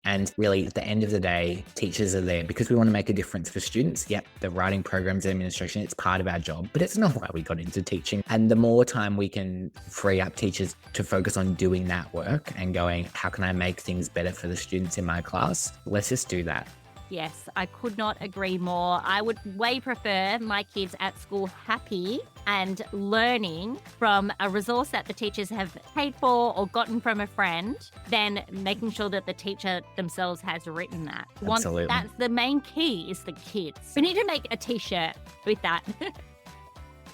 And really, at the end of the day, teachers are there because we want to make a difference for students. Yep, the writing programs and administration, it's part of our job, but it's not why we got into teaching. And the more time we can free up teachers to focus on doing that work and going, how can I make things better for the students in my class? Let's just do that. Yes, I could not agree more. I would way prefer my kids at school happy and learning from a resource that the teachers have paid for or gotten from a friend than making sure that the teacher themselves has written that. Absolutely. That's the main key is the kids. We need to make a t-shirt with that.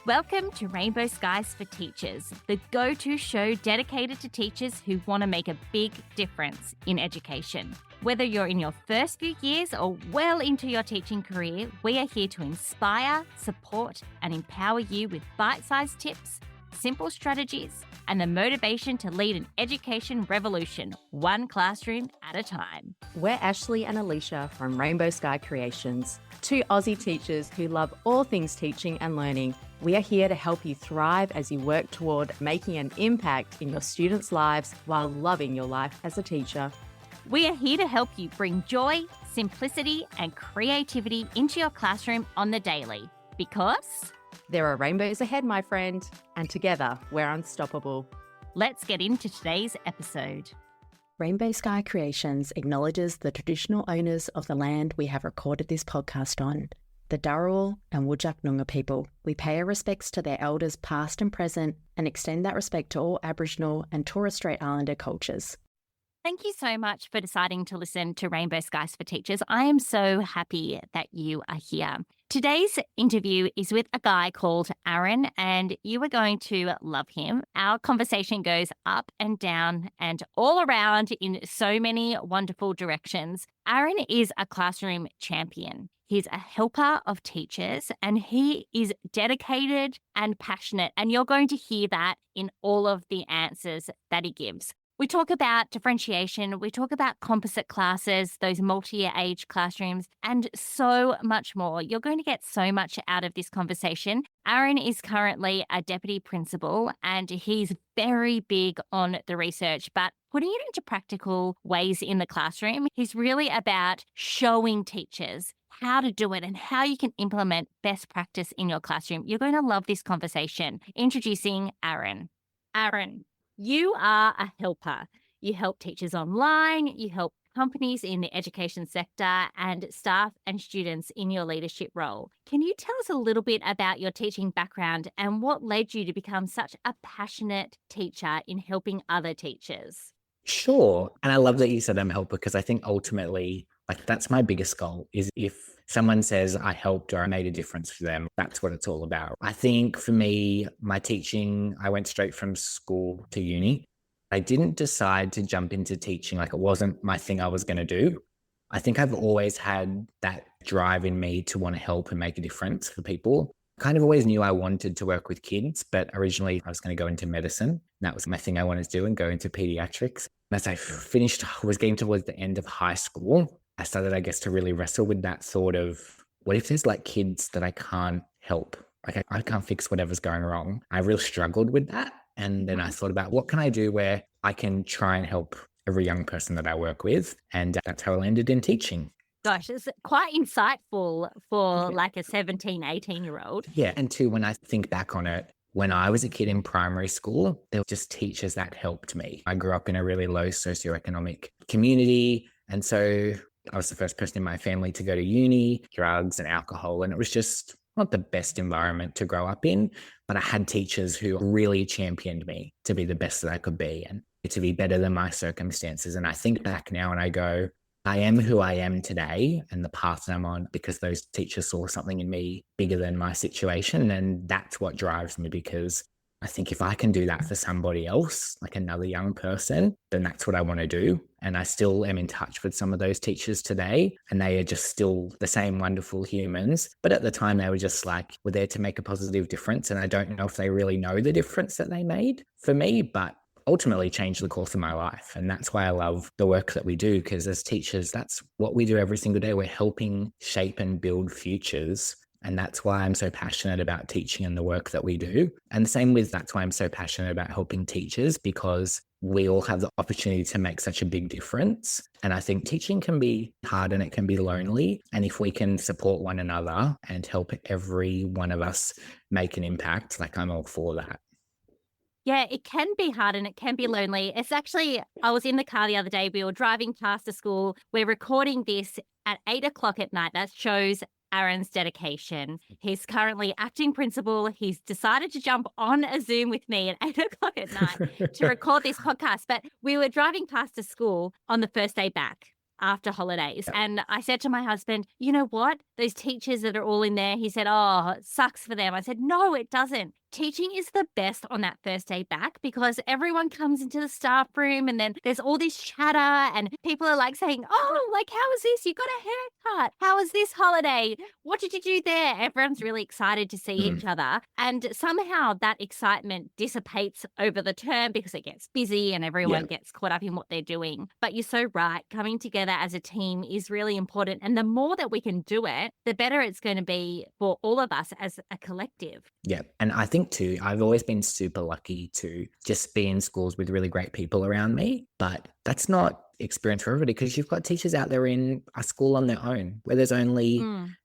Welcome to Rainbow Skies for Teachers, the go-to show dedicated to teachers who want to make a big difference in education. Whether you're in your first few years or well into your teaching career, we are here to inspire, support, and empower you with bite-sized tips, simple strategies, and the motivation to lead an education revolution, one classroom at a time. We're Ashley and Alicia from Rainbow Sky Creations, two Aussie teachers who love all things teaching and learning. We are here to help you thrive as you work toward making an impact in your students' lives while loving your life as a teacher. We are here to help you bring joy, simplicity, and creativity into your classroom on the daily. Because there are rainbows ahead, my friend, and together we're unstoppable. Let's get into today's episode. Rainbow Sky Creations acknowledges the traditional owners of the land we have recorded this podcast on, the Dharawal and Whadjuk Noongar people. We pay our respects to their elders past and present and extend that respect to all Aboriginal and Torres Strait Islander cultures. Thank you so much for deciding to listen to Rainbow Skies for Teachers. I am so happy that you are here. Today's interview is with a guy called Aaron, and you are going to love him. Our conversation goes up and down and all around in so many wonderful directions. Aaron is a classroom champion. He's a helper of teachers and he is dedicated and passionate, and you're going to hear that in all of the answers that he gives. We talk about differentiation, we talk about composite classes, those multi-year age classrooms, and so much more. You're going to get so much out of this conversation. Aaron is currently a deputy principal and he's very big on the research, but putting it into practical ways in the classroom. He's really about showing teachers how to do it and how you can implement best practice in your classroom. You're going to love this conversation. Introducing Aaron. Aaron, you are a helper. You help teachers online, you help companies in the education sector, and staff and students in your leadership role. Can you tell us a little bit about your teaching background and what led you to become such a passionate teacher in helping other teachers? Sure. And I love that you said I'm a helper because I think ultimately, that's my biggest goal is if someone says I helped or I made a difference for them, that's what it's all about. I think for me, my teaching, I went straight from school to uni. I didn't decide to jump into teaching. It wasn't my thing I was going to do. I think I've always had that drive in me to want to help and make a difference for people. Kind of always knew I wanted to work with kids, but originally I was going to go into medicine. That was my thing I wanted to do and go into pediatrics. And as I was getting towards the end of high school, I started, to really wrestle with that thought of, what if there's kids that I can't help? I can't fix whatever's going wrong. I really struggled with that. And then I thought about what can I do where I can try and help every young person that I work with. And that's how I landed in teaching. Gosh, it's quite insightful for a 17, 18-year-old. Yeah. And too, when I think back on it, when I was a kid in primary school, there were just teachers that helped me. I grew up in a really low socioeconomic community. And so I was the first person in my family to go to uni, drugs and alcohol. And it was just not the best environment to grow up in. But I had teachers who really championed me to be the best that I could be and to be better than my circumstances. And I think back now and I go, I am who I am today and the path that I'm on because those teachers saw something in me bigger than my situation. And that's what drives me, because I think if I can do that for somebody else, another young person, then that's what I want to do. And I still am in touch with some of those teachers today, and they are just still the same wonderful humans. But at the time, they were just we're there to make a positive difference. And I don't know if they really know the difference that they made for me, but ultimately changed the course of my life. And that's why I love the work that we do, because as teachers, that's what we do every single day. We're helping shape and build futures. And that's why I'm so passionate about teaching and the work that we do. And the same with that's why I'm so passionate about helping teachers, because we all have the opportunity to make such a big difference. And I think teaching can be hard and it can be lonely. And if we can support one another and help every one of us make an impact, like I'm all for that. Yeah, it can be hard and it can be lonely. It's actually, I was in the car the other day. We were driving past a school. We're recording this at 8 o'clock at night. That shows Aaron's dedication. He's currently acting principal. He's decided to jump on a Zoom with me at 8 o'clock at night to record this podcast. But we were driving past a school on the first day back after holidays. And I said to my husband, you know what? Those teachers that are all in there, he said, oh, it sucks for them. I said, no, it doesn't. Teaching is the best on that first day back because everyone comes into the staff room and then there's all this chatter and people are like saying, oh, like, how was this? You got a haircut. How was this holiday? What did you do there? Everyone's really excited to see each other. And somehow that excitement dissipates over the term because it gets busy and everyone gets caught up in what they're doing. But you're so right. Coming together as a team is really important. And the more that we can do it, the better it's going to be for all of us as a collective. Yeah. And I think too, I've always been super lucky to just be in schools with really great people around me. But that's not experience for everybody because you've got teachers out there in a school on their own where there's only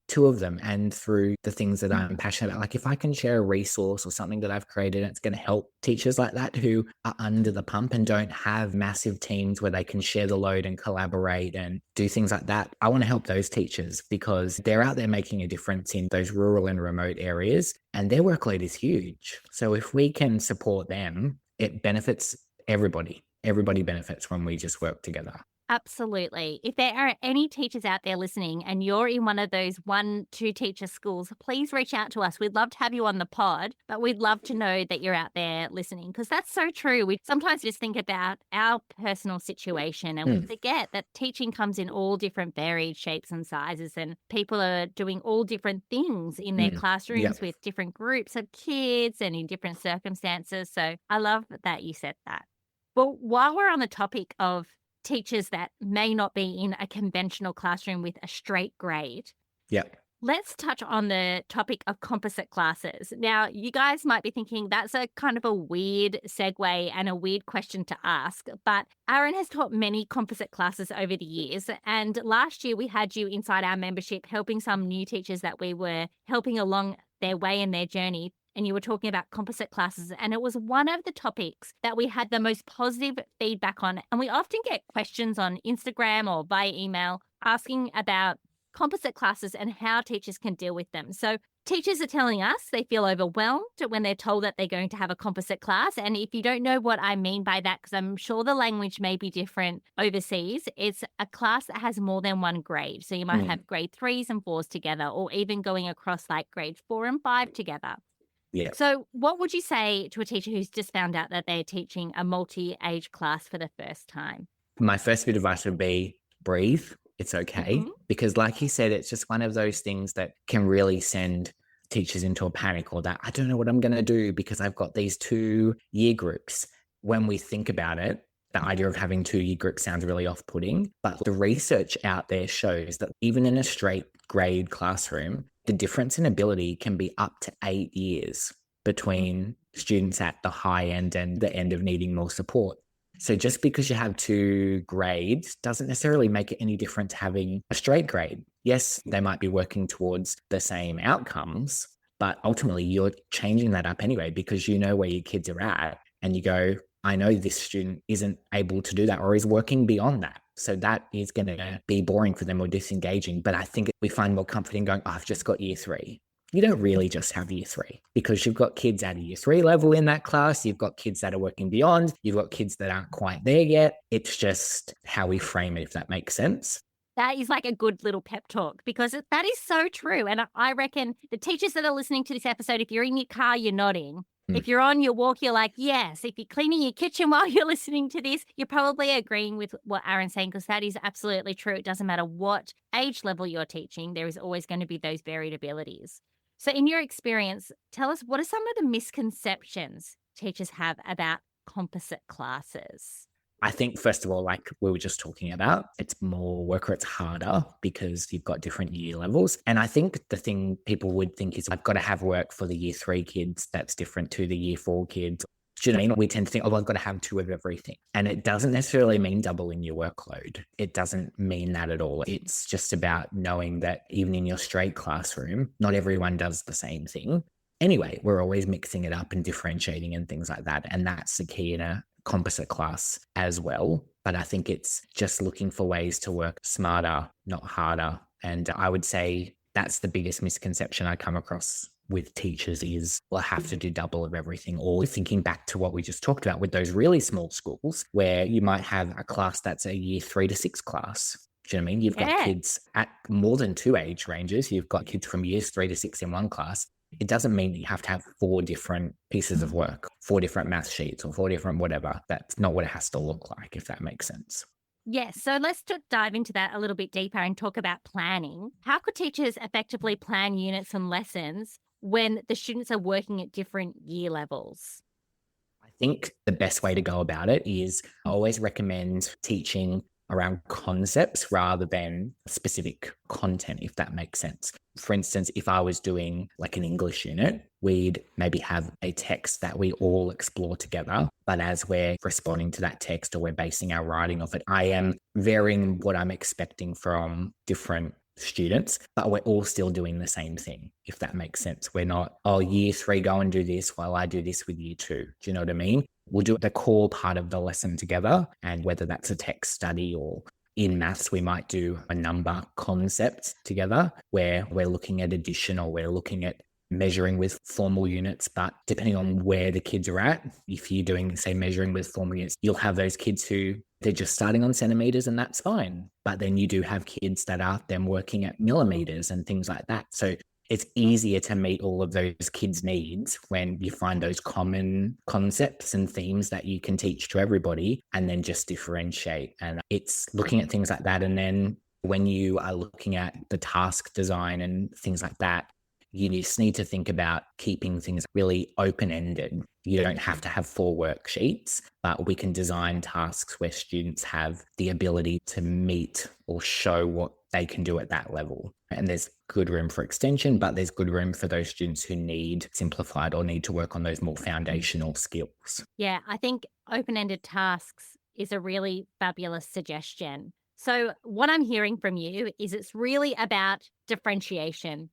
two of them. And through the things that I'm passionate about, like if I can share a resource or something that I've created, it's going to help teachers like that who are under the pump and don't have massive teams where they can share the load and collaborate and do things like that. I want to help those teachers because they're out there making a difference in those rural and remote areas and their workload is huge. So if we can support them, it benefits everybody. Everybody benefits when we just work together. Absolutely. If there are any teachers out there listening and you're in one of those 1-2 teacher schools, please reach out to us. We'd love to have you on the pod, but we'd love to know that you're out there listening because that's so true. We sometimes just think about our personal situation and we forget that teaching comes in all different varied shapes and sizes and people are doing all different things in their classrooms with different groups of kids and in different circumstances. So I love that you said that. Well, while we're on the topic of teachers that may not be in a conventional classroom with a straight grade. Let's touch on the topic of composite classes. Now, you guys might be thinking that's a kind of a weird segue and a weird question to ask, but Aaron has taught many composite classes over the years. And last year we had you inside our membership helping some new teachers that we were helping along their way in their journey. And you were talking about composite classes, and it was one of the topics that we had the most positive feedback on. And we often get questions on Instagram or via email asking about composite classes and how teachers can deal with them. So teachers are telling us they feel overwhelmed when they're told that they're going to have a composite class. And if you don't know what I mean by that, because I'm sure the language may be different overseas, it's a class that has more than one grade. So you might have grade 3s and 4s together, or even going across like grade 4 and 5 together. So what would you say to a teacher who's just found out that they're teaching a multi-age class for the first time? My first bit of advice would be breathe. It's okay. Because like you said, it's just one of those things that can really send teachers into a panic or that I don't know what I'm going to do because I've got these 2 year groups. When we think about it, the idea of having 2 year groups sounds really off-putting, but the research out there shows that even in a straight grade classroom, the difference in ability can be up to 8 years between students at the high end and the end of needing more support. So just because you have 2 grades doesn't necessarily make it any different to having a straight grade. Yes, they might be working towards the same outcomes, but ultimately you're changing that up anyway because you know where your kids are at and you go, I know this student isn't able to do that or is working beyond that. So that is going to be boring for them or disengaging. But I think we find more comfort in going, oh, I've just got year 3. You don't really just have year 3 because you've got kids at a year 3 level in that class. You've got kids that are working beyond. You've got kids that aren't quite there yet. It's just how we frame it, if that makes sense. That is like a good little pep talk because that is so true. And I reckon the teachers that are listening to this episode, if you're in your car, you're nodding. If you're on your walk, you're like, yes. If you're cleaning your kitchen while you're listening to this, you're probably agreeing with what Aaron's saying because that is absolutely true. It doesn't matter what age level you're teaching. There is always going to be those varied abilities. So in your experience, tell us what are some of the misconceptions teachers have about composite classes? I think, first of all, like we were just talking about, it's more work or it's harder because you've got different year levels. And I think the thing people would think is I've got to have work for the year 3 kids that's different to the year 4 kids. Do you know what I mean? We tend to think, oh, well, I've got to have 2 of everything. And it doesn't necessarily mean doubling your workload. It doesn't mean that at all. It's just about knowing that even in your straight classroom, not everyone does the same thing. Anyway, we're always mixing it up and differentiating and things like that. And that's the key in a composite class as well. But I think it's just looking for ways to work smarter, not harder. And I would say that's the biggest misconception I come across with teachers is, well, I have to do double of everything. Or thinking back to what we just talked about with those really small schools where you might have a class that's a year 3 to 6 class. Do you know what I mean? You've got kids at more than 2 age ranges. You've got kids from years 3 to 6 in one class. It doesn't mean that you have to have 4 different pieces of work, 4 different math sheets or 4 different whatever. That's not what it has to look like, if that makes sense. Yes. So let's dive into that a little bit deeper and talk about planning. How could teachers effectively plan units and lessons when the students are working at different year levels? I think the best way to go about it is I always recommend teaching around concepts rather than specific content, if that makes sense. For instance, if I was doing like an English unit, we'd maybe have a text that we all explore together. But as we're responding to that text or we're basing our writing off it, I am varying what I'm expecting from different students, but we're all still doing the same thing, if that makes sense. We're not, oh, year 3, go and do this while I do this with year 2. Do you know what I mean? We'll do the core part of the lesson together. And whether that's a text study or in maths, we might do a number concept together where we're looking at addition or we're looking at measuring with formal units. But depending on where the kids are at, if you're doing, say, measuring with formal units, you'll have those kids who they're just starting on centimeters and that's fine. But then you do have kids that are then working at millimeters and things like that. So it's easier to meet all of those kids' needs when you find those common concepts and themes that you can teach to everybody and then just differentiate. And it's looking at things like that. And then when you are looking at the task design and things like that, you just need to think about keeping things really open-ended. You don't have to have 4 worksheets, but we can design tasks where students have the ability to meet or show what they can do at that level. And there's good room for extension, but there's good room for those students who need simplified or need to work on those more foundational skills. Yeah, I think open-ended tasks is a really fabulous suggestion. So what I'm hearing from you is it's really about differentiation.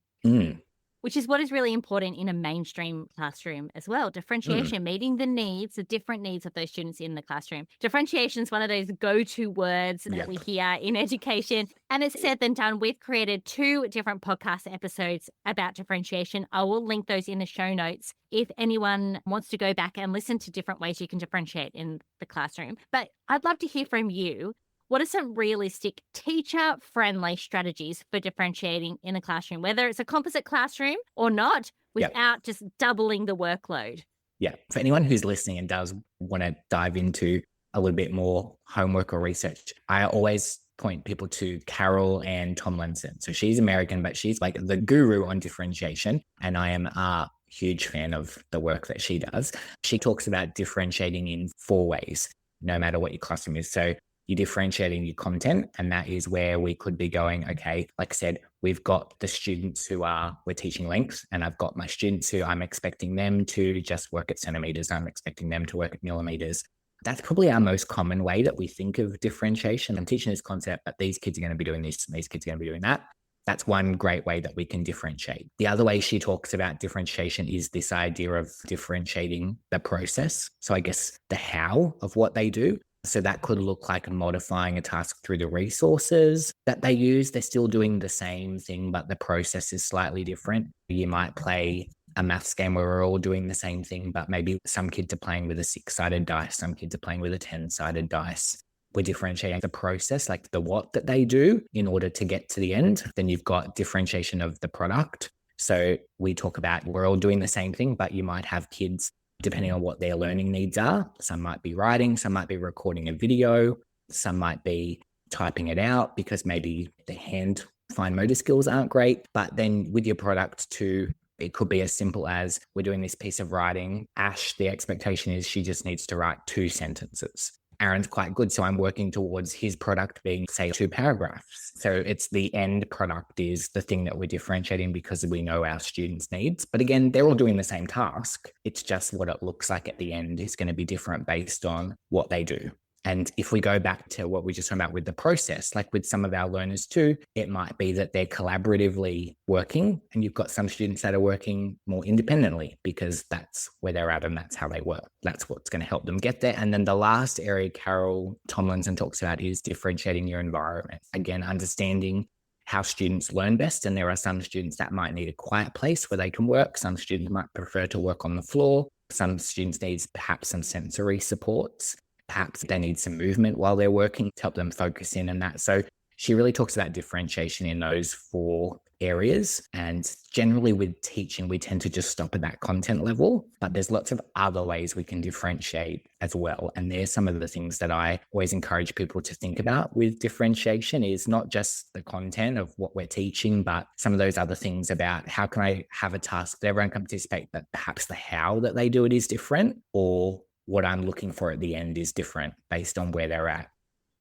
Which is what is really important in a mainstream classroom as well. Differentiation, meeting the needs, the different needs of those students in the classroom. Differentiation is one of those go-to words that we hear in education. And it's said then done. We've created 2 different podcast episodes about differentiation. I will link those in the show notes if anyone wants to go back and listen to different ways you can differentiate in the classroom. But I'd love to hear from you. What are some realistic teacher-friendly strategies for differentiating in a classroom, whether it's a composite classroom or not, without just doubling the workload? Yeah. For anyone who's listening and does want to dive into a little bit more homework or research, I always point people to Carol Ann Tomlinson. So she's American, but she's like the guru on differentiation. And I am a huge fan of the work that she does. She talks about differentiating in 4 ways, no matter what your classroom is. So you're differentiating your content, and that is where we could be going, okay, like I said, we've got the students we're teaching length, and I've got my students who I'm expecting them to just work at centimeters. I'm expecting them to work at millimeters. That's probably our most common way that we think of differentiation. I'm teaching this concept, but these kids are going to be doing this and these kids are going to be doing that. That's one great way that we can differentiate. The other way she talks about differentiation is this idea of differentiating the process. So I guess the how of what they do. So that could look like modifying a task through the resources that they use. They're still doing the same thing, but the process is slightly different. You might play a maths game where we're all doing the same thing, but maybe some kids are playing with a 6-sided dice, some kids are playing with a 10-sided dice. We're differentiating the process, like the what that they do in order to get to the end. Then you've got differentiation of the product. So we talk about we're all doing the same thing, but you might have kids depending on what their learning needs are. Some might be writing, some might be recording a video, some might be typing it out because maybe the hand fine motor skills aren't great. But then with your product too, it could be as simple as we're doing this piece of writing. Ash, the expectation is she just needs to write 2 sentences. Aaron's quite good. So I'm working towards his product being, say, 2 paragraphs. So it's the end product is the thing that we're differentiating because we know our students' needs. But again, they're all doing the same task. It's just what it looks like at the end is going to be different based on what they do. And if we go back to what we just talked about with the process, like with some of our learners too, it might be that they're collaboratively working and you've got some students that are working more independently because that's where they're at and that's how they work. That's what's going to help them get there. And then the last area Carol Tomlinson talks about is differentiating your environment. Again, understanding how students learn best. And there are some students that might need a quiet place where they can work. Some students might prefer to work on the floor. Some students need perhaps some sensory supports. Perhaps they need some movement while they're working to help them focus in and that. So she really talks about differentiation in those 4 areas. And generally with teaching, we tend to just stop at that content level, but there's lots of other ways we can differentiate as well. And there's some of the things that I always encourage people to think about with differentiation is not just the content of what we're teaching, but some of those other things about how can I have a task that everyone can participate, but perhaps the how that they do it is different, or what I'm looking for at the end is different based on where they're at.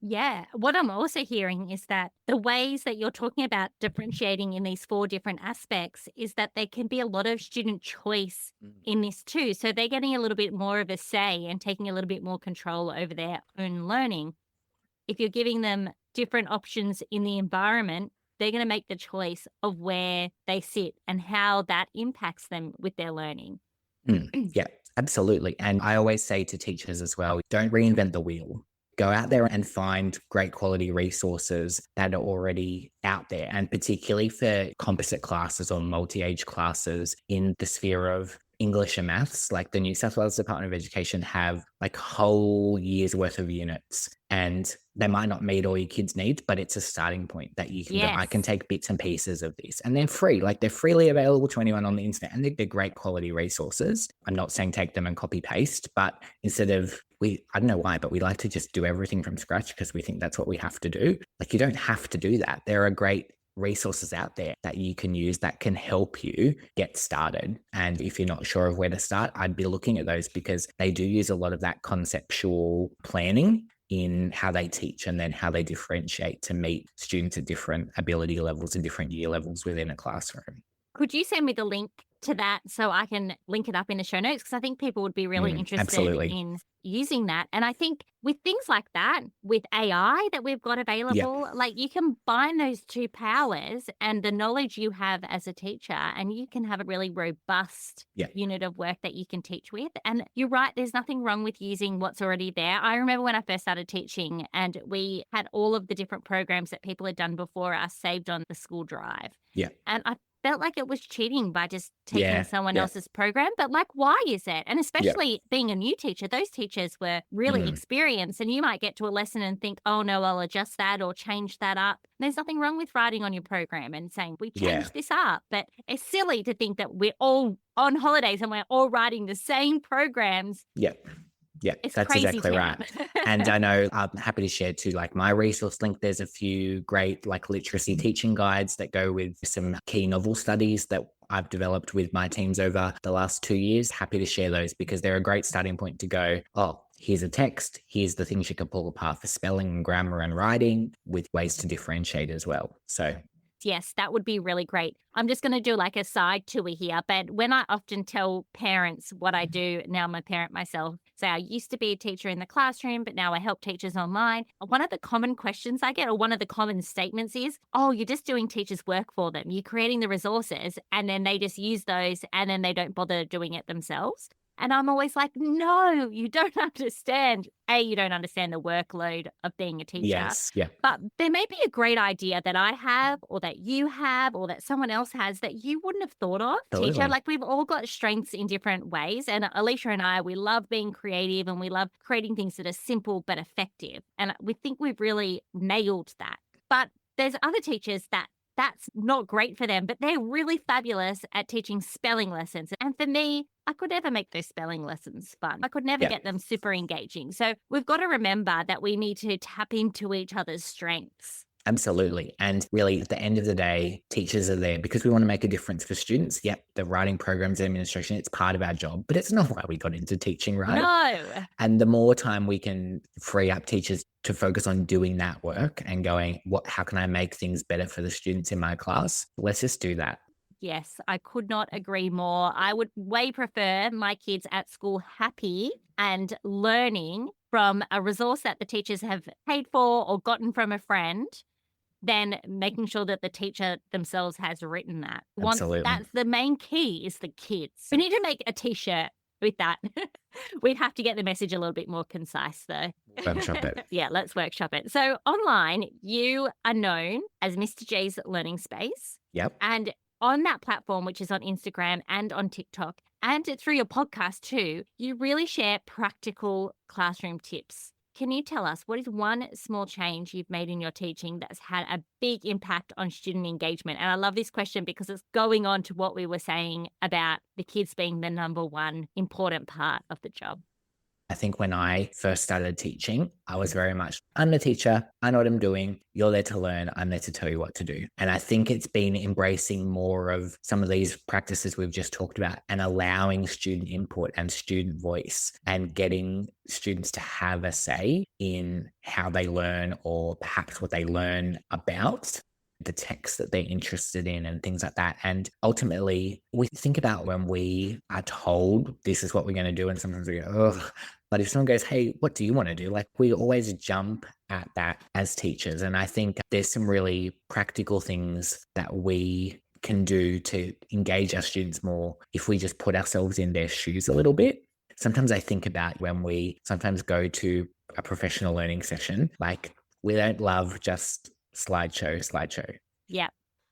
Yeah. What I'm also hearing is that the ways that you're talking about differentiating in these 4 different aspects is that there can be a lot of student choice in this too. So they're getting a little bit more of a say and taking a little bit more control over their own learning. If you're giving them different options in the environment, they're going to make the choice of where they sit and how that impacts them with their learning. Yeah, absolutely. And I always say to teachers as well, don't reinvent the wheel. Go out there and find great quality resources that are already out there. And particularly for composite classes or multi-age classes in the sphere of English and maths, like the New South Wales Department of Education have like whole year's worth of units, and they might not meet all your kids' needs, but it's a starting point that you can go, I can Yes. take bits and pieces of this, and they're free. Like they're freely available to anyone on the internet, and they're great quality resources. I'm not saying take them and copy paste, but instead of I don't know why, but we like to just do everything from scratch because we think that's what we have to do. Like you don't have to do that. There are great resources out there that you can use that can help you get started. And if you're not sure of where to start, I'd be looking at those because they do use a lot of that conceptual planning in how they teach and then how they differentiate to meet students at different ability levels and different year levels within a classroom. Could you send me the link to that so I can link it up in the show notes? Because I think people would be really interested Absolutely. in using that. And I think with things like that, with AI that we've got Yeah. available, like you combine those 2 powers and the knowledge you have as a teacher, and you can have a really robust Yeah. unit of work that you can teach with. And you're right, there's nothing wrong with using what's already there. I remember when I first started teaching and we had all of the different programs that people had done before us saved on the school drive. Yeah. And I felt like it was cheating by just taking Yeah. someone Yeah. else's program. But like, why is it? And Yeah. especially being a new teacher, those teachers were really experienced, and you might get to a lesson and think, oh no, I'll adjust that or change that up. There's nothing wrong with writing on your program and saying, we Yeah. changed this up. But it's silly to think that we're all on holidays and we're all writing the same programs. Yeah. Yeah, It's that's crazy exactly town. right. And I know I'm happy to share too, like my resource link, there's a few great like literacy teaching guides that go with some key novel studies that I've developed with my teams over the last 2 years. Happy to share those because they're a great starting point to go, oh, here's a text, here's the things you can pull apart for spelling and grammar and writing with ways to differentiate as well. So Yes, that would be really great. I'm just going to do like a side tour here. But when I often tell parents what I do, now I'm a parent myself, say I used to be a teacher in the classroom, but now I help teachers online. One of the common questions I get, or one of the common statements is, oh, you're just doing teachers' work for them. You're creating the resources and then they just use those and then they don't bother doing it themselves. And I'm always like, no, you don't understand. A, you don't understand the workload of being a teacher. yes, yeah, But there may be a great idea that I have or that you have or that someone else has that you wouldn't have thought of, teacher. totally. Like we've all got strengths in different ways. And Alicia and I, we love being creative and we love creating things that are simple but effective. And we think we've really nailed that. But there's other teachers that's not great for them, but they're really fabulous at teaching spelling lessons. And for me, I could never make those spelling lessons fun. I could never Yeah. get them super engaging. So we've got to remember that we need to tap into each other's strengths. Absolutely. And really, at the end of the day, teachers are there because we want to make a difference for students. Yep, the writing programs and administration, it's part of our job, but it's not why we got into teaching, right? No. And the more time we can free up teachers to focus on doing that work and going, how can I make things better for the students in my class? Let's just do that. Yes, I could not agree more. I would way prefer my kids at school happy and learning from a resource that the teachers have paid for or gotten from a friend than making sure that the teacher themselves has written that. Absolutely. That's the main key is the kids. We need to make a t-shirt with that. We'd have to get the message a little bit more concise though. Workshop it. Yeah, let's workshop it. So online, you are known as Mr. J's Learning Space. Yep. And on that platform, which is on Instagram and on TikTok and through your podcast too, you really share practical classroom tips. Can you tell us what is one small change you've made in your teaching that's had a big impact on student engagement? And I love this question because it's going on to what we were saying about the kids being the number one important part of the job. I think when I first started teaching, I was very much, I'm the teacher, I know what I'm doing, you're there to learn, I'm there to tell you what to do. And I think it's been embracing more of some of these practices we've just talked about and allowing student input and student voice and getting students to have a say in how they learn or perhaps what they learn about the text that they're interested in and things like that. And ultimately, we think about when we are told this is what we're going to do, and sometimes we go, ugh. But if someone goes, hey, what do you want to do? Like we always jump at that as teachers. And I think there's some really practical things that we can do to engage our students more if we just put ourselves in their shoes a little bit. Sometimes I think about when we sometimes go to a professional learning session, like we don't love just slideshow. Yeah.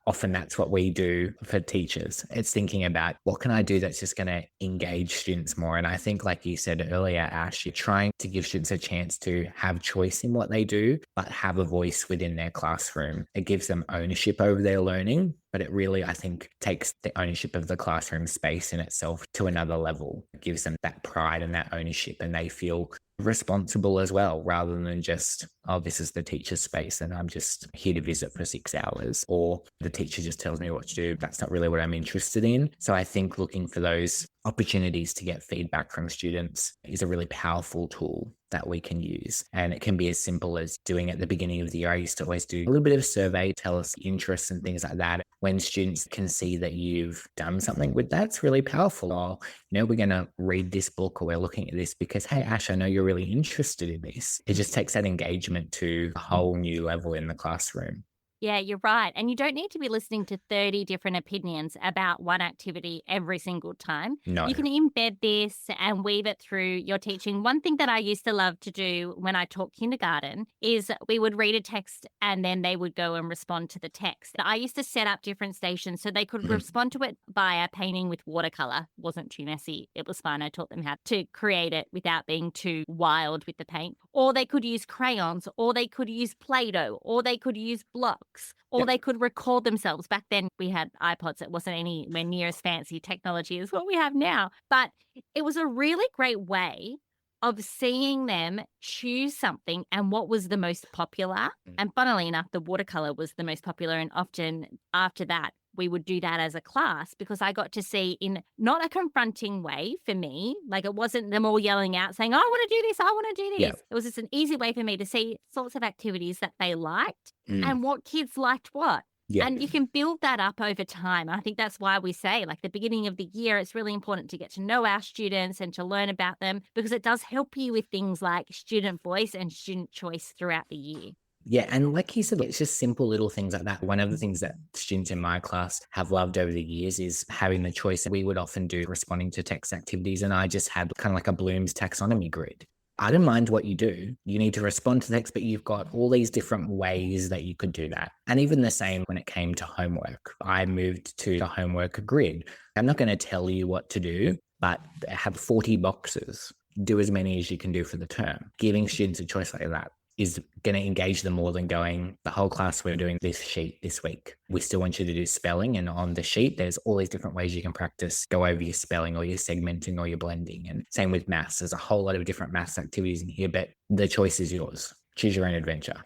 Often that's what we do for teachers. It's thinking about what can I do that's just going to engage students more. And I think, like you said earlier, Ash, you're trying to give students a chance to have choice in what they do, but have a voice within their classroom. It gives them ownership over their learning, but it really, I think, takes the ownership of the classroom space in itself to another level. It gives them that pride and that ownership, and they feel responsible as well, rather than just, oh, this is the teacher's space and I'm just here to visit for 6 hours, or the teacher just tells me what to do. That's not really what I'm interested in. So I think looking for those opportunities to get feedback from students is a really powerful tool that we can use. And it can be as simple as doing at the beginning of the year. I used to always do a little bit of a survey, tell us interests and things like that. When students can see that you've done something with that, it's really powerful. Oh, we're going to read this book, or we're looking at this because, hey, Ash, I know you're really interested in this. It just takes that engagement to a whole new level in the classroom. Yeah, you're right. And you don't need to be listening to 30 different opinions about one activity every single time. No. You can embed this and weave it through your teaching. One thing that I used to love to do when I taught kindergarten is we would read a text and then they would go and respond to the text. I used to set up different stations so they could respond to it via painting with watercolor. It wasn't too messy. It was fun. I taught them how to create it without being too wild with the paint. Or they could use crayons, or they could use Play-Doh, or they could use blocks, or they could record themselves. Back then we had iPods. It wasn't anywhere near as fancy technology as what we have now. But it was a really great way of seeing them choose something and what was the most popular. And funnily enough, the watercolor was the most popular. And often after that, we would do that as a class because I got to see in not a confronting way for me. Like it wasn't them all yelling out saying, I want to do this, I want to do this. Yeah. It was just an easy way for me to see sorts of activities that they liked and what kids liked what. Yeah. And you can build that up over time. I think that's why we say, like the beginning of the year, it's really important to get to know our students and to learn about them because it does help you with things like student voice and student choice throughout the year. Yeah. And like you said, it's just simple little things like that. One of the things that students in my class have loved over the years is having the choice. We would often do responding to text activities, and I just had kind of like a Bloom's taxonomy grid. I don't mind what you do. You need to respond to text, but you've got all these different ways that you could do that. And even the same when it came to homework. I moved to the homework grid. I'm not going to tell you what to do, but have 40 boxes. Do as many as you can do for the term. Giving students a choice like that is going to engage them more than going, the whole class, we're doing this sheet this week. We still want you to do spelling. And on the sheet, there's all these different ways you can practice, go over your spelling or your segmenting or your blending. And same with maths. There's a whole lot of different maths activities in here, but the choice is yours. Choose your own adventure.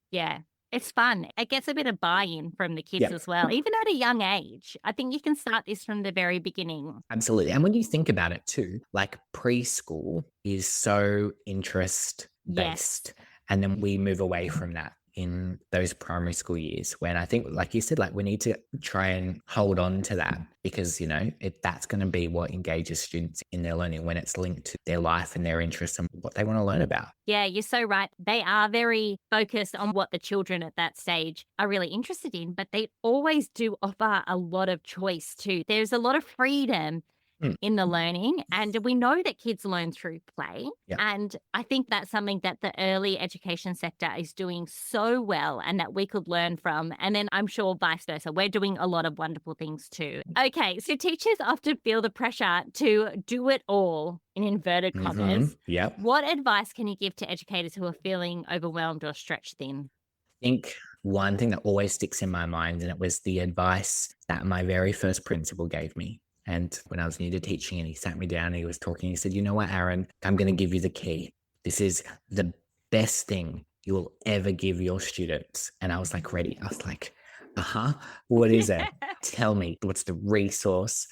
Yeah. It's fun. It gets a bit of buy-in from the kids Yep. as well, even at a young age. I think you can start this from the very beginning. Absolutely. And when you think about it too, like preschool is so interest Yes. based. And then we move away from that in those primary school years when I think, like you said, like we need to try and hold on to that because, that's going to be what engages students in their learning when it's linked to their life and their interests and what they want to learn about. Yeah, you're so right. They are very focused on what the children at that stage are really interested in, but they always do offer a lot of choice too. There's a lot of freedom Mm, in the learning, and we know that kids learn through play. yeah. And I think that's something that the early education sector is doing so well and that we could learn from. And then I'm sure vice versa. We're doing a lot of wonderful things too. Okay, so teachers often feel the pressure to do it all in inverted commas. Yep. What advice can you give to educators who are feeling overwhelmed or stretched thin? I think one thing that always sticks in my mind, and it was the advice that my very first principal gave me. And when I was new to teaching, and he sat me down and he was talking, he said, "You know what, Aaron, I'm going to give you the key. This is the best thing you will ever give your students." And I was like, ready. I was like, what is it? Tell me, what's the resource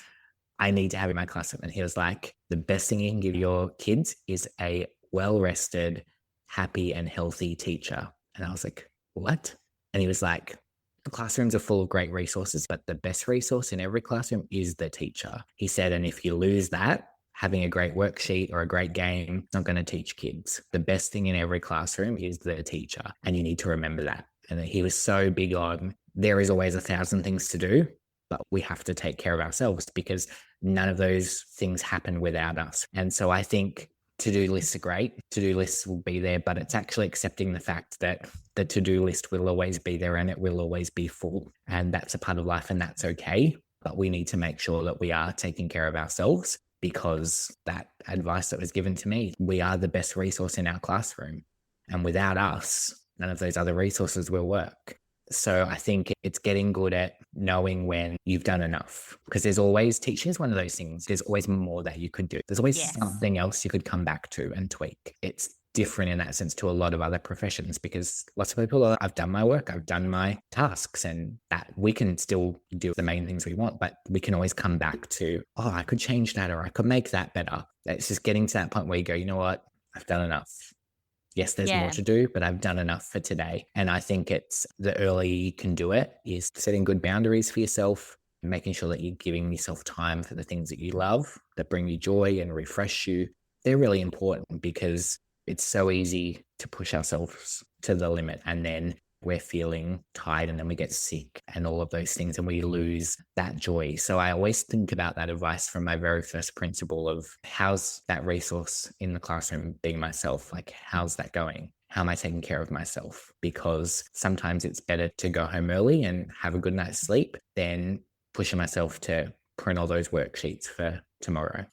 I need to have in my classroom? And he was like, the best thing you can give your kids is a well rested, happy, and healthy teacher. And I was like, what? And he was like, the classrooms are full of great resources, but the best resource in every classroom is the teacher. He said, and if you lose that, having a great worksheet or a great game is not going to teach kids. The best thing in every classroom is the teacher. And you need to remember that. And he was so big on there is always 1,000 things to do, but we have to take care of ourselves because none of those things happen without us. And so I think to-do lists are great. To-do lists will be there, but it's actually accepting the fact that the to-do list will always be there and it will always be full. And that's a part of life and that's okay. But we need to make sure that we are taking care of ourselves because that advice that was given to me, we are the best resource in our classroom. And without us, none of those other resources will work. So I think it's getting good at knowing when you've done enough because there's always, teaching is one of those things. There's always more that you could do. There's always Yes. something else you could come back to and tweak. It's different in that sense to a lot of other professions because lots of people are, I've done my work, I've done my tasks and that we can still do the main things we want, but we can always come back to, I could change that or I could make that better. It's just getting to that point where you go, you know what, I've done enough. Yes, there's more Yeah. to do, but I've done enough for today. And I think it's the early you can do it is setting good boundaries for yourself, making sure that you're giving yourself time for the things that you love, that bring you joy and refresh you. They're really important because it's so easy to push ourselves to the limit and then we're feeling tired and then we get sick and all of those things and we lose that joy. So I always think about that advice from my very first principle of how's that resource in the classroom being myself? Like, how's that going? How am I taking care of myself? Because sometimes it's better to go home early and have a good night's sleep than pushing myself to print all those worksheets for tomorrow.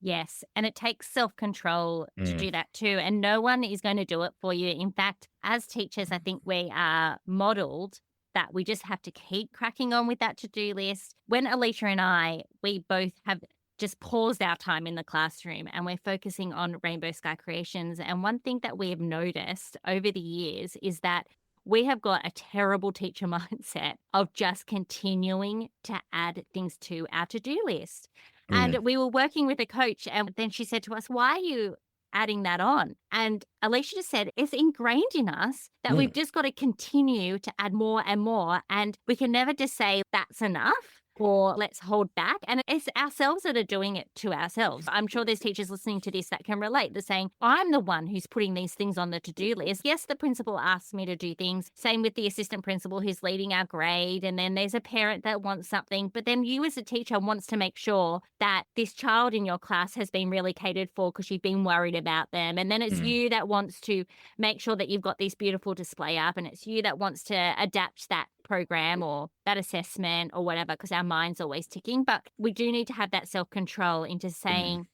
Yes. And it takes self-control to Mm, do that too. And no one is going to do it for you. In fact, as teachers, I think we are modeled that we just have to keep cracking on with that to-do list. When Alicia and I, we both have just paused our time in the classroom and we're focusing on Rainbow Sky Creations. And one thing that we have noticed over the years is that we have got a terrible teacher mindset of just continuing to add things to our to-do list. And mm, we were working with a coach, and then she said to us, "Why are you adding that on?" And Alicia just said, "It's ingrained in us that we've mm, just got to continue to add more and more. And we can never just say that's enough or let's hold back." And it's ourselves that are doing it to ourselves. I'm sure there's teachers listening to this that can relate. They're saying, I'm the one who's putting these things on the to-do list. Yes, the principal asks me to do things. Same with the assistant principal who's leading our grade. And then there's a parent that wants something. But then you as a teacher wants to make sure that this child in your class has been really catered for because you've been worried about them. And then it's mm, you that wants to make sure that you've got this beautiful display up, and it's you that wants to adapt that program or that assessment or whatever, because our mind's always ticking. But we do need to have that self-control into mm. saying,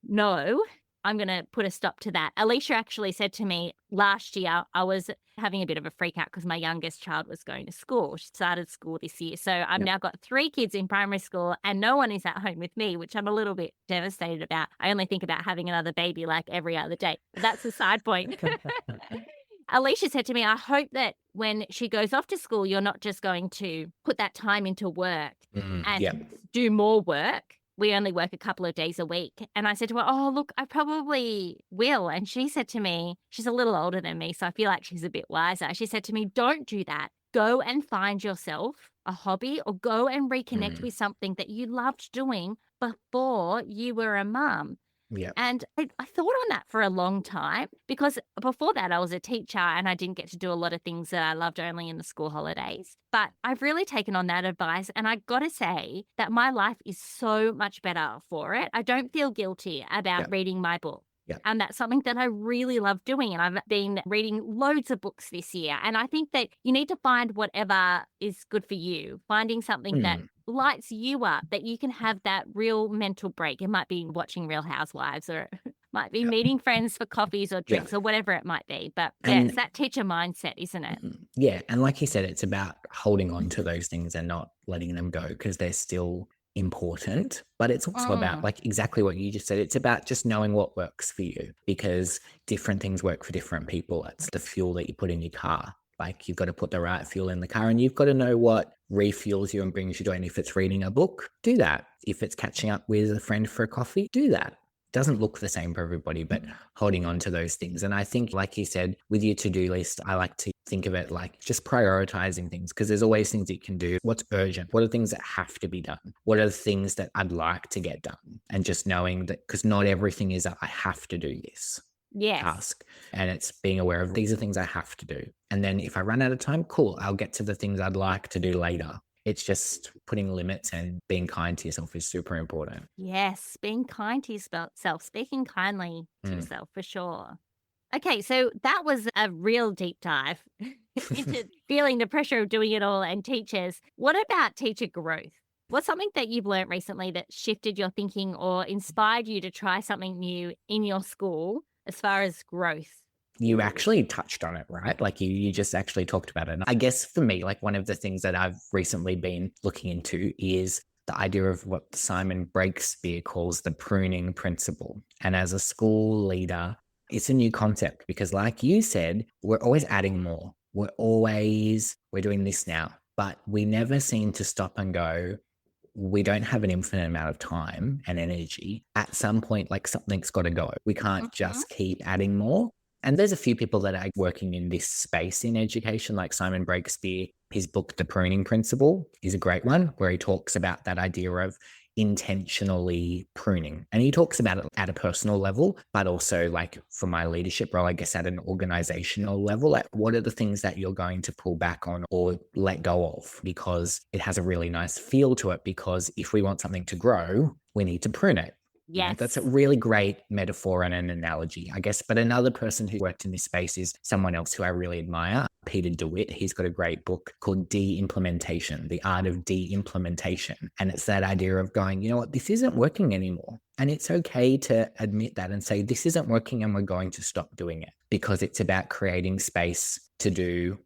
no, I'm going to put a stop to that. Alicia actually said to me last year, I was having a bit of a freak out because my youngest child was going to school. She started school this year. So I've Yep. now got 3 kids in primary school and no one is at home with me, which I'm a little bit devastated about. I only think about having another baby like every other day. But that's a side point. Alicia said to me, I hope that when she goes off to school, you're not just going to put that time into work and Yeah. do more work. We only work a couple of days a week. And I said to her, oh, look, I probably will. And she said to me, she's a little older than me, so I feel like she's a bit wiser. She said to me, don't do that. Go and find yourself a hobby or go and reconnect with something that you loved doing before you were a mum. Yeah. And I thought on that for a long time because before that I was a teacher and I didn't get to do a lot of things that I loved only in the school holidays. But I've really taken on that advice and I got to say that my life is so much better for it. I don't feel guilty about Yeah. reading my book. Yeah. And that's something that I really love doing. And I've been reading loads of books this year. And I think that you need to find whatever is good for you, finding something that lights you up, that you can have that real mental break. It might be watching Real Housewives or it might be meeting friends for coffees or drinks or whatever it might be. But yeah, it's that teacher mindset, isn't it? Yeah. And like you said, it's about holding on to those things and not letting them go because they're still important. But it's also about like exactly what you just said. It's about just knowing what works for you because different things work for different people. It's the fuel that you put in your car. Like you've got to put the right fuel in the car and you've got to know what refuels you and brings you joy. And if it's reading a book, do that. If it's catching up with a friend for a coffee, do that. Doesn't look the same for everybody, but holding on to those things. And I think, like you said, with your to-do list, I like to think of it like just prioritizing things because there's always things you can do. What's urgent? What are things that have to be done? What are the things that I'd like to get done? And just knowing that because not everything is I have to do this task. And it's being aware of these are things I have to do. And then if I run out of time, cool, I'll get to the things I'd like to do later. It's just putting limits and being kind to yourself is super important. Yes, being kind to yourself, speaking kindly to yourself for sure. Okay, so that was a real deep dive into feeling the pressure of doing it all and teachers. What about teacher growth? What's something that you've learned recently that shifted your thinking or inspired you to try something new in your school as far as growth? You actually touched on it, right? Like you just actually talked about it. And I guess for me, like one of the things that I've recently been looking into is the idea of what Simon Breakspear calls the pruning principle. And as a school leader, it's a new concept because like you said, we're always adding more. We're doing this now, but we never seem to stop and go, we don't have an infinite amount of time and energy. At some point, like something's got to go. We can't just keep adding more. And there's a few people that are working in this space in education, like Simon Breakspear. His book, The Pruning Principle, is a great one where he talks about that idea of intentionally pruning. And he talks about it at a personal level, but also like for my leadership role, I guess at an organizational level, like what are the things that you're going to pull back on or let go of because it has a really nice feel to it. Because if we want something to grow, we need to prune it. Yes. You know, that's a really great metaphor and an analogy, I guess. But another person who worked in this space is someone else who I really admire, Peter DeWitt. He's got a great book called De-Implementation, The Art of De-Implementation. And it's that idea of going, you know what, this isn't working anymore. And it's okay to admit that and say, this isn't working and we're going to stop doing it because it's about creating space to do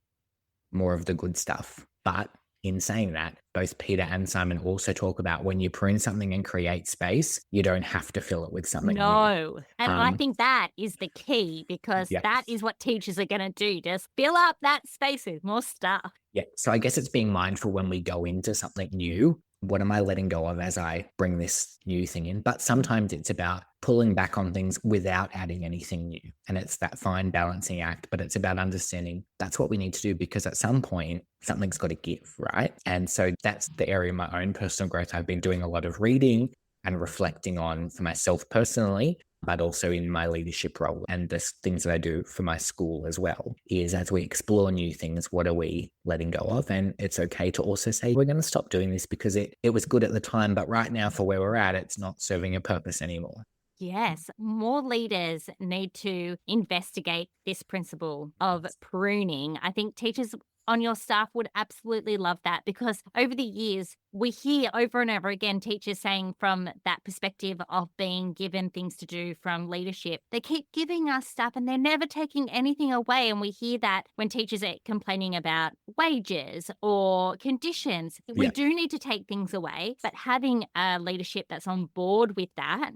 more of the good stuff. But in saying that, both Peter and Simon also talk about when you prune something and create space, you don't have to fill it with something new. No. And I think that is the key because that is what teachers are going to do. Just fill up that space with more stuff. Yeah. So I guess it's being mindful when we go into something new. What am I letting go of as I bring this new thing in? But sometimes it's about pulling back on things without adding anything new. And it's that fine balancing act, but it's about understanding that's what we need to do because at some point, something's got to give, right? And so that's the area of my own personal growth. I've been doing a lot of reading and reflecting on for myself personally, but also in my leadership role and the things that I do for my school as well, is as we explore new things, what are we letting go of? And it's okay to also say, we're going to stop doing this because it was good at the time, but right now for where we're at, it's not serving a purpose anymore. Yes, more leaders need to investigate this principle of pruning. I think teachers on your staff would absolutely love that because over the years, we hear over and over again teachers saying from that perspective of being given things to do from leadership, they keep giving us stuff and they're never taking anything away. And we hear that when teachers are complaining about wages or conditions, we do need to take things away, but having a leadership that's on board with that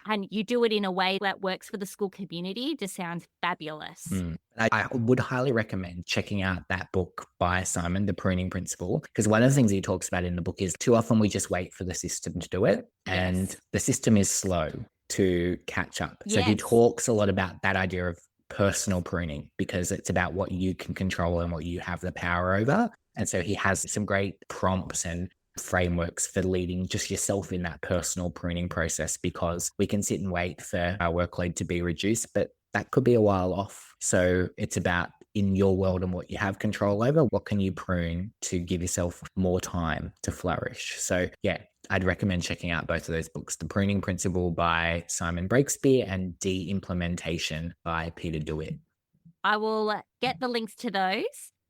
and you do it in a way that works for the school community just sounds fabulous. I would highly recommend checking out that book by Simon, The Pruning Principle, because one of the things he talks about in the book is too often we just wait for the system to do it. And Yes. the system is slow to catch up. So he Yes. talks a lot about that idea of personal pruning because it's about what you can control and what you have the power over. And so he has some great prompts and frameworks for leading just yourself in that personal pruning process, because we can sit and wait for our workload to be reduced, but that could be a while off. So it's about in your world and what you have control over, what can you prune to give yourself more time to flourish? So yeah, I'd recommend checking out both of those books, The Pruning Principle by Simon Breakspear and De-Implementation by Peter DeWitt. I will get the links to those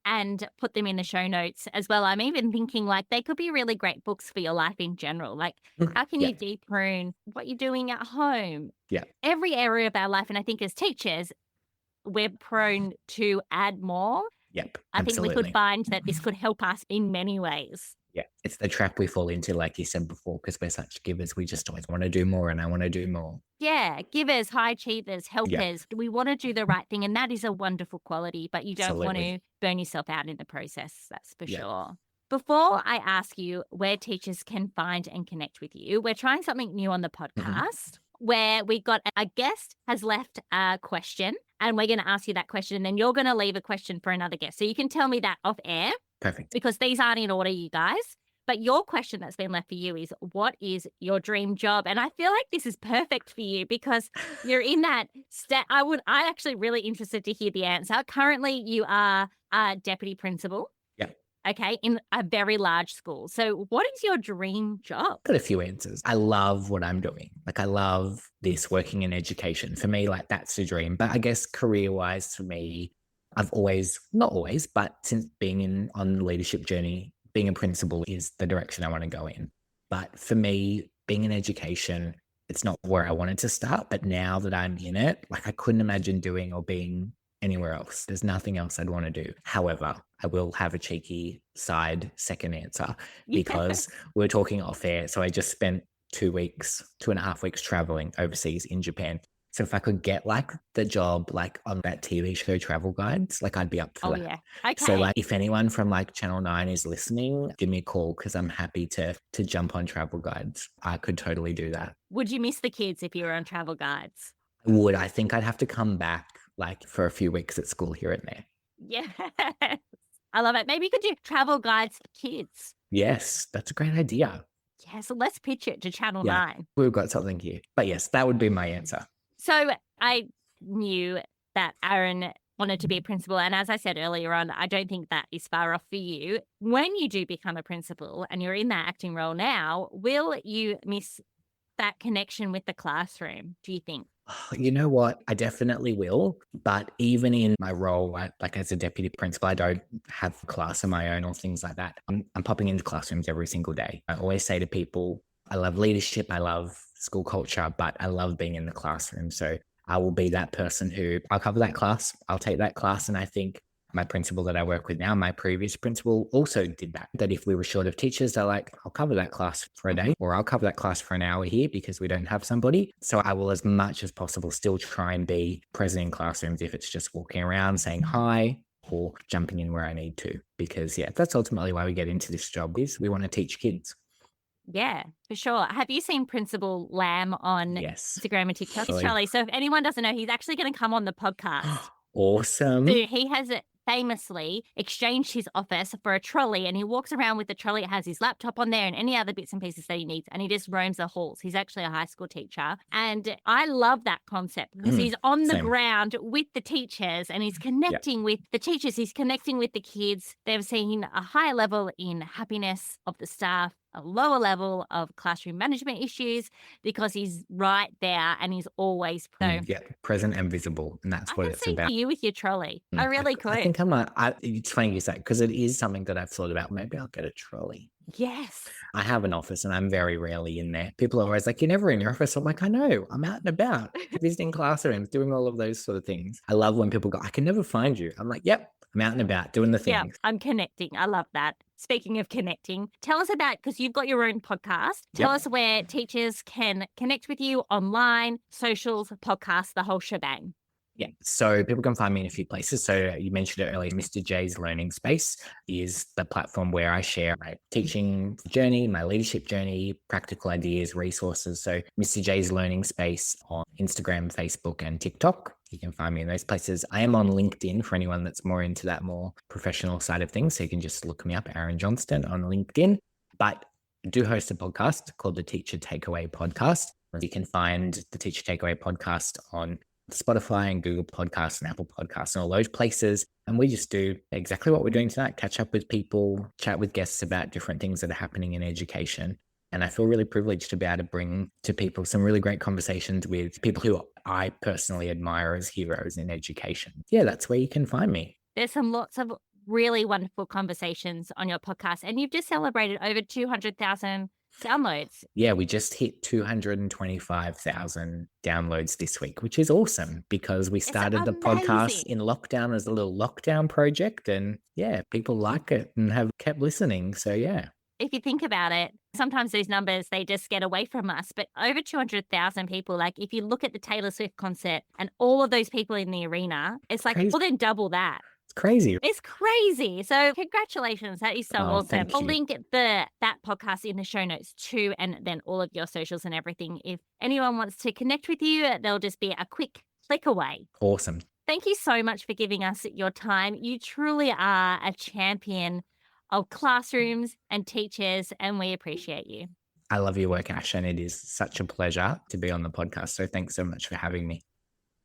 and put them in the show notes as well. I'm even thinking like they could be really great books for your life in general. Like how can you de-prune what you're doing at home? Yeah. Every area of our life. And I think as teachers, we're prone to add more. Yep. I think we could find that this could help us in many ways. Yeah. It's the trap we fall into, like you said before, because we're such givers. We just always want to do more and I want to do more. Yeah. Givers, high achievers, helpers. We want to do the right thing. And that is a wonderful quality, but you don't want to burn yourself out in the process. That's for sure. Before I ask you where teachers can find and connect with you, we're trying something new on the podcast where we got a guest has left a question and we're going to ask you that question. And then you're going to leave a question for another guest. So you can tell me that off air. Perfect. Because these aren't in order, you guys. But your question that's been left for you is, what is your dream job? And I feel like this is perfect for you because you're in that I'm actually really interested to hear the answer. Currently, you are a deputy principal. Yeah. Okay, in a very large school. So what is your dream job? Got a few answers. I love what I'm doing. Like I love this working in education. For me, like that's the dream. But I guess career-wise for me, I've always, not always, but since being on the leadership journey, being a principal is the direction I want to go in. But for me, being in education, it's not where I wanted to start. But now that I'm in it, like I couldn't imagine doing or being anywhere else. There's nothing else I'd want to do. However, I will have a cheeky side second answer because we're talking off air. So I just spent 2.5 weeks traveling overseas in Japan. So if I could get like the job like on that TV show Travel Guides, like I'd be up for that. Yeah. Okay. So like if anyone from like Channel 9 is listening, give me a call because I'm happy to jump on Travel Guides. I could totally do that. Would you miss the kids if you were on Travel Guides? I would. I think I'd have to come back like for a few weeks at school here and there. Yes. I love it. Maybe you could do Travel Guides for kids. Yes, that's a great idea. Yeah, so let's pitch it to Channel 9. We've got something here. But yes, that would be my answer. So I knew that Aaron wanted to be a principal. And as I said earlier on, I don't think that is far off for you. When you do become a principal and you're in that acting role now, will you miss that connection with the classroom, do you think? You know what? I definitely will. But even in my role, like as a deputy principal, I don't have class of my own or things like that. I'm popping into classrooms every single day. I always say to people, I love leadership. I love school culture, but I love being in the classroom. So I will be that person who I'll cover that class. I'll take that class. And I think my principal that I work with now, my previous principal also did that if we were short of teachers, they're like, I'll cover that class for a day or I'll cover that class for an hour here because we don't have somebody. So I will, as much as possible, still try and be present in classrooms if it's just walking around saying hi or jumping in where I need to, because that's ultimately why we get into this job is we want to teach kids. Yeah, for sure. Have you seen Principal Lamb on Instagram and TikTok? It's Charlie. So if anyone doesn't know, he's actually going to come on the podcast. Awesome. So he has famously exchanged his office for a trolley and he walks around with the trolley. It has his laptop on there and any other bits and pieces that he needs. And he just roams the halls. He's actually a high school teacher. And I love that concept because he's on the ground with the teachers and he's connecting with the teachers. He's connecting with the kids. They've seen a higher level in happiness of the staff, a lower level of classroom management issues because he's right there and he's always present and visible. And that's what it's about. I can see you with your trolley. I really could. I think it's funny you say because it is something that I've thought about. Maybe I'll get a trolley. Yes. I have an office and I'm very rarely in there. People are always like, you're never in your office. I'm like, I know. I'm out and about, visiting classrooms, doing all of those sort of things. I love when people go, I can never find you. I'm like, yep. I'm out and about doing the things. Yeah, I'm connecting. I love that. Speaking of connecting, tell us about, because you've got your own podcast. Tell us where teachers can connect with you online, socials, podcasts, the whole shebang. Yeah. So people can find me in a few places. So you mentioned it earlier, Mr. J's Learning Space is the platform where I share my teaching journey, my leadership journey, practical ideas, resources. So Mr. J's Learning Space on Instagram, Facebook, and TikTok. You can find me in those places. I am on LinkedIn for anyone that's more into that more professional side of things. So you can just look me up, Aaron Johnston, on LinkedIn. But I do host a podcast called the Teacher Takeaway Podcast. You can find the Teacher Takeaway Podcast on Spotify and Google Podcasts and Apple Podcasts and all those places. And we just do exactly what we're doing tonight, catch up with people, chat with guests about different things that are happening in education. And I feel really privileged to be able to bring to people some really great conversations with people who I personally admire as heroes in education. Yeah, that's where you can find me. There's some lots of really wonderful conversations on your podcast, and you've just celebrated over 200,000 downloads. Yeah, we just hit 225,000 downloads this week, which is awesome because we started the podcast in lockdown as a little lockdown project. And yeah, people like it and have kept listening. So yeah. If you think about it, sometimes these numbers, they just get away from us. But over 200,000 people, like if you look at the Taylor Swift concert and all of those people in the arena, it's like, Crazy. well, then double that. It's crazy. It's crazy. So congratulations. That is so awesome. Thank I'll you. link that podcast in the show notes too, and then all of your socials and everything. If anyone wants to connect with you, they'll just be a quick click away. Awesome. Thank you so much for giving us your time. You truly are a champion of classrooms and teachers, and we appreciate you. I love your work, Ash, and it is such a pleasure to be on the podcast. So thanks so much for having me.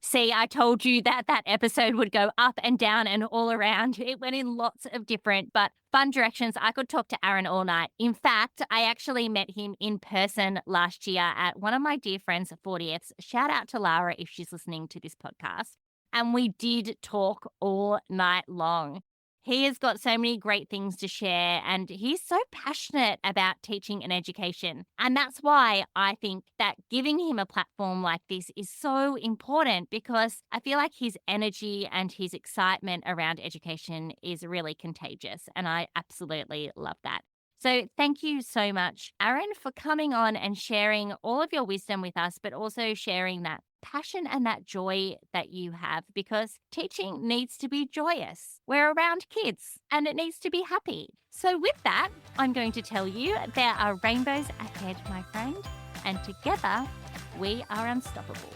See, I told you that episode would go up and down and all around. It went in lots of different but fun directions. I could talk to Aaron all night. In fact, I actually met him in person last year at one of my dear friends' 40th. Shout out to Lara if she's listening to this podcast. And we did talk all night long. He has got so many great things to share, and he's so passionate about teaching and education. And that's why I think that giving him a platform like this is so important, because I feel like his energy and his excitement around education is really contagious. And I absolutely love that. So thank you so much, Aaron, for coming on and sharing all of your wisdom with us, but also sharing that passion and that joy that you have, because teaching needs to be joyous. We're around kids and it needs to be happy. So with that, I'm going to tell you there are rainbows ahead, my friend, and together we are unstoppable.